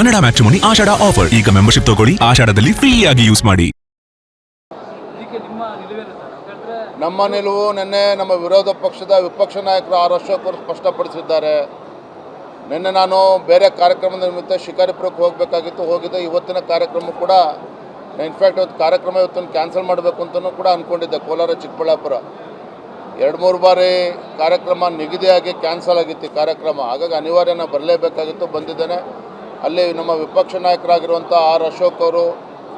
Kannada matrimony ಆಷಾಢ offer. ಈಗ membership ತಗೊಳ್ಳಿ, ಆಷಾಢದಲ್ಲಿ free ಆಗಿ ಯೂಸ್ ಮಾಡಿ. ನಮ್ಮ ನಿಲುವು ನಿನ್ನೆ ನಮ್ಮ ವಿರೋಧ ಪಕ್ಷದ ವಿಪಕ್ಷ ನಾಯಕರು ಆರ್ ಅಶೋಕ್ ಅವರು ಸ್ಪಷ್ಟಪಡಿಸಿದ್ದಾರೆ. ನಿನ್ನೆ ನಾನು ಬೇರೆ ಕಾರ್ಯಕ್ರಮದ ನಿಮಿತ್ತ ಶಿಕಾರಿಪುರಕ್ಕೆ ಹೋಗಬೇಕಾಗಿತ್ತು, ಹೋಗಿದ್ದೆ. ಇವತ್ತಿನ ಕಾರ್ಯಕ್ರಮ ಕೂಡ ಇನ್ಫ್ಯಾಕ್ಟ್ ಇವತ್ತು ಕಾರ್ಯಕ್ರಮ ಇವತ್ತನ್ನು ಕ್ಯಾನ್ಸಲ್ ಮಾಡಬೇಕು ಅಂತಲೂ ಕೂಡ ಅಂದ್ಕೊಂಡಿದ್ದೆ. ಕೋಲಾರ ಚಿಕ್ಕಬಳ್ಳಾಪುರ 2-3 ಬಾರಿ ಕಾರ್ಯಕ್ರಮ ನಿಗದಿಯಾಗಿ ಕ್ಯಾನ್ಸಲ್ ಆಗಿತ್ತು ಈ ಕಾರ್ಯಕ್ರಮ. ಹಾಗಾಗಿ ಅನಿವಾರ್ಯನ ಬರಲೇಬೇಕಾಗಿತ್ತು, ಬಂದಿದ್ದೇನೆ. ಅಲ್ಲಿ ನಮ್ಮ ವಿಪಕ್ಷ ನಾಯಕರಾಗಿರುವಂಥ ಆರ್ ಅಶೋಕ್ ಅವರು,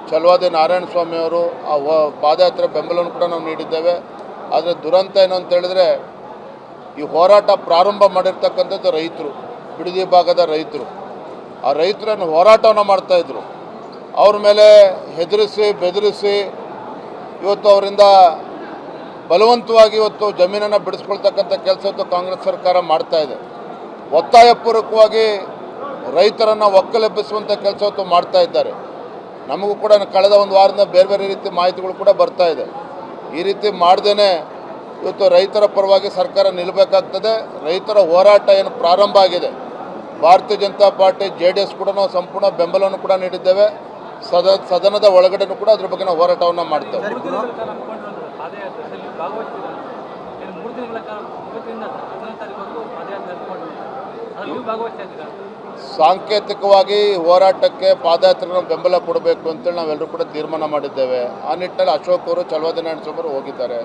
ಛಲವಾದಿ ನಾರಾಯಣ ಸ್ವಾಮಿ ಅವರು ಆ ಪಾದಯಾತ್ರೆ ಬೆಂಬಲವನ್ನು ಕೂಡ ನಾವು ನೀಡಿದ್ದೇವೆ. ಆದರೆ ದುರಂತ ಏನು ಅಂತೇಳಿದರೆ, ಈ ಹೋರಾಟ ಪ್ರಾರಂಭ ಮಾಡಿರ್ತಕ್ಕಂಥದ್ದು ರೈತರು, ಬಿಡದಿ ಭಾಗದ ರೈತರು. ಆ ರೈತರನ್ನು ಹೋರಾಟವನ್ನು ಮಾಡ್ತಾಯಿದ್ರು. ಅವ್ರ ಮೇಲೆ ಹೆದರಿಸಿ ಬೆದರಿಸಿ ಇವತ್ತು ಅವರಿಂದ ಬಲವಂತವಾಗಿ ಇವತ್ತು ಜಮೀನನ್ನು ಬಿಡಿಸ್ಕೊಳ್ತಕ್ಕಂಥ ಕೆಲಸ ಇವತ್ತು ಕಾಂಗ್ರೆಸ್ ಸರ್ಕಾರ ಮಾಡ್ತಾಯಿದೆ. ಒತ್ತಾಯಪೂರ್ವಕವಾಗಿ ರೈತರನ್ನು ಒಕ್ಕಲೆಬ್ಬಿಸುವಂಥ ಕೆಲಸ ಇವತ್ತು ಮಾಡ್ತಾ ಇದ್ದಾರೆ. ನಮಗೂ ಕೂಡ ಕಳೆದ ಒಂದು ವಾರದಿಂದ ಬೇರೆ ಬೇರೆ ರೀತಿ ಮಾಹಿತಿಗಳು ಕೂಡ ಬರ್ತಾ ಇದೆ. ಈ ರೀತಿ ಮಾಡ್ದೇ ಇವತ್ತು ರೈತರ ಪರವಾಗಿ ಸರ್ಕಾರ ನಿಲ್ಲಬೇಕಾಗ್ತದೆ. ರೈತರ ಹೋರಾಟ ಏನು ಪ್ರಾರಂಭ ಆಗಿದೆ. ಭಾರತೀಯ ಜನತಾ ಪಾರ್ಟಿ JDS ಕೂಡ ನಾವು ಸಂಪೂರ್ಣ ಬೆಂಬಲವನ್ನು ಕೂಡ ನೀಡಿದ್ದೇವೆ. ಸದನದ ಒಳಗಡೆನೂ ಕೂಡ ಅದ್ರ ಬಗ್ಗೆ ನಾವು ಹೋರಾಟವನ್ನು ಮಾಡ್ತೇವೆ. ಸಾಂಕೇತಿಕವಾಗಿ ಹೋರಾಟಕ್ಕೆ ಪಾದಯಾತ್ರೆನ ಬೆಂಬಲ ಕೊಡಬೇಕು ಅಂತೇಳಿ ನಾವೆಲ್ಲರೂ ಕೂಡ ತೀರ್ಮಾನ ಮಾಡಿದ್ದೇವೆ. ಆ ನಿಟ್ಟಿನಲ್ಲಿ ಅಶೋಕ್ ಅವರು, ಛಲವಾದಿ ನಾರಾಯಣ ಸ್ವಾಮಿ ಅವರು ಹೋಗಿದ್ದಾರೆ.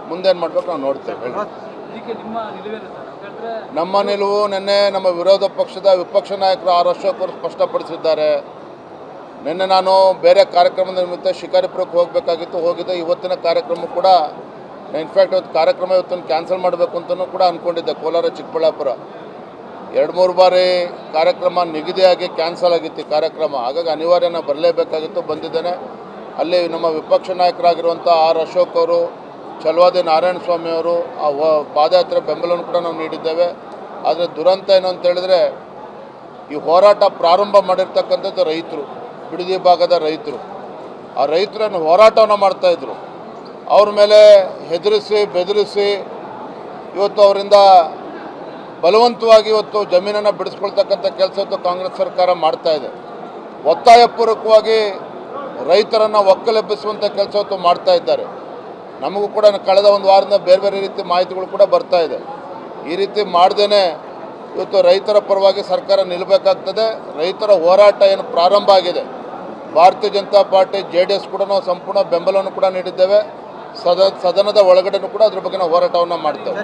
ಮುಂದೇನು ಮಾಡಬೇಕು ನಾವು ನೋಡ್ತೇವೆ. ನಮ್ಮ ನಿಲುವು ನಿನ್ನೆ ನಮ್ಮ ವಿರೋಧ ಪಕ್ಷದ ವಿಪಕ್ಷ ನಾಯಕರು ಆರ್ ಅಶೋಕ್ ಅವರು ಸ್ಪಷ್ಟಪಡಿಸಿದ್ದಾರೆ. ನಿನ್ನೆ ನಾನು ಬೇರೆ ಕಾರ್ಯಕ್ರಮದ ನಿಮಿತ್ತ ಶಿಕಾರಿಪುರಕ್ಕೆ ಹೋಗಬೇಕಾಗಿತ್ತು, ಹೋಗಿದ್ದೆ. ಇವತ್ತಿನ ಕಾರ್ಯಕ್ರಮ ಕೂಡ ಇನ್ಫ್ಯಾಕ್ಟ್ ಇವತ್ತು ಕಾರ್ಯಕ್ರಮ ಇವತ್ತನ್ನು ಕ್ಯಾನ್ಸಲ್ ಮಾಡಬೇಕು ಅಂತಲೂ ಕೂಡ ಅಂದ್ಕೊಂಡಿದ್ದೆ. ಕೋಲಾರ ಚಿಕ್ಕಬಳ್ಳಾಪುರ 2-3 ಬಾರಿ ಕಾರ್ಯಕ್ರಮ ನಿಗದಿಯಾಗಿ ಕ್ಯಾನ್ಸಲ್ ಆಗಿತ್ತು ಈ ಕಾರ್ಯಕ್ರಮ. ಹಾಗಾಗಿ ಅನಿವಾರ್ಯನ ಬರಲೇಬೇಕಾಗಿತ್ತು, ಬಂದಿದ್ದೇನೆ. ಅಲ್ಲಿ ನಮ್ಮ ವಿಪಕ್ಷ ನಾಯಕರಾಗಿರುವಂಥ ಆರ್ ಅಶೋಕ್ ಅವರು, ಛಲವಾದಿ ನಾರಾಯಣ ಸ್ವಾಮಿ ಅವರು ಆ ಪಾದಯಾತ್ರೆ ಬೆಂಬಲವನ್ನು ಕೂಡ ನಾವು ನೀಡಿದ್ದೇವೆ. ಆದರೆ ದುರಂತ ಏನು ಅಂತೇಳಿದರೆ, ಈ ಹೋರಾಟ ಪ್ರಾರಂಭ ಮಾಡಿರ್ತಕ್ಕಂಥದ್ದು ರೈತರು, ಬಿಡದಿ ಭಾಗದ ರೈತರು. ಆ ರೈತರನ್ನು ಹೋರಾಟವನ್ನು ಮಾಡ್ತಾಯಿದ್ರು. ಅವ್ರ ಮೇಲೆ ಹೆದರಿಸಿ ಬೆದರಿಸಿ ಇವತ್ತು ಅವರಿಂದ ಬಲವಂತವಾಗಿ ಇವತ್ತು ಜಮೀನನ್ನು ಬಿಡಿಸ್ಕೊಳ್ತಕ್ಕಂಥ ಕೆಲಸ ಇವತ್ತು ಕಾಂಗ್ರೆಸ್ ಸರ್ಕಾರ ಮಾಡ್ತಾಯಿದೆ. ಒತ್ತಾಯಪೂರ್ವಕವಾಗಿ ರೈತರನ್ನು ಒಕ್ಕಲೆಬ್ಬಿಸುವಂಥ ಕೆಲಸ ಇವತ್ತು ಮಾಡ್ತಾ ಇದ್ದಾರೆ. ನಮಗೂ ಕೂಡ ಕಳೆದ ಒಂದು ವಾರದಿಂದ ಬೇರೆ ಬೇರೆ ರೀತಿ ಮಾಹಿತಿಗಳು ಕೂಡ ಬರ್ತಾ ಇದೆ. ಈ ರೀತಿ ಮಾಡ್ದೇ ಇವತ್ತು ರೈತರ ಪರವಾಗಿ ಸರ್ಕಾರ ನಿಲ್ಲಬೇಕಾಗ್ತದೆ. ರೈತರ ಹೋರಾಟ ಏನು ಪ್ರಾರಂಭ ಆಗಿದೆ. ಭಾರತೀಯ ಜನತಾ ಪಾರ್ಟಿ JDS ಕೂಡ ನಾವು ಸಂಪೂರ್ಣ ಬೆಂಬಲವನ್ನು ಕೂಡ ನೀಡಿದ್ದೇವೆ. ಸದನದ ಒಳಗಡೆನೂ ಕೂಡ ಅದ್ರ ಬಗ್ಗೆ ನಾವು ಹೋರಾಟವನ್ನು ಮಾಡ್ತೇವೆ.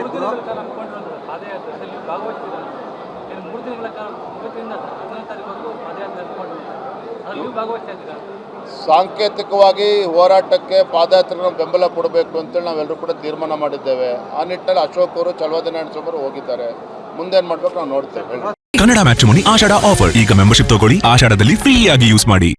ಸಾಂಕೇತಿಕವಾಗಿ ಹೋರಾಟಕ್ಕೆ ಪಾದಯಾತ್ರೆನ ಬೆಂಬಲ ಕೊಡಬೇಕು ಅಂತೇಳಿ ನಾವೆಲ್ಲರೂ ಕೂಡ ತೀರ್ಮಾನ ಮಾಡಿದ್ದೇವೆ. ಆ ನಿಟ್ಟಿನಲ್ಲಿ ಅಶೋಕ್ ಅವರು, ಛಲವಾದಿ ನಾರಾಯಣ ಸ್ವಾಮಿ ಅವರು ಹೋಗಿದ್ದಾರೆ. ಮುಂದೇನು ಮಾಡಬೇಕು ನಾವು ನೋಡ್ತೇವೆ. ಕನ್ನಡ ಮ್ಯಾಟ್ರಿಮೋನಿ ಆಷಾಢ ಆಫರ್. ಈಗ ಮೆಂಬರ್ಶಿಪ್ ತಗೊಳ್ಳಿ, ಆಷಾಢದಲ್ಲಿ ಫ್ರೀ ಆಗಿ ಯೂಸ್ ಮಾಡಿ.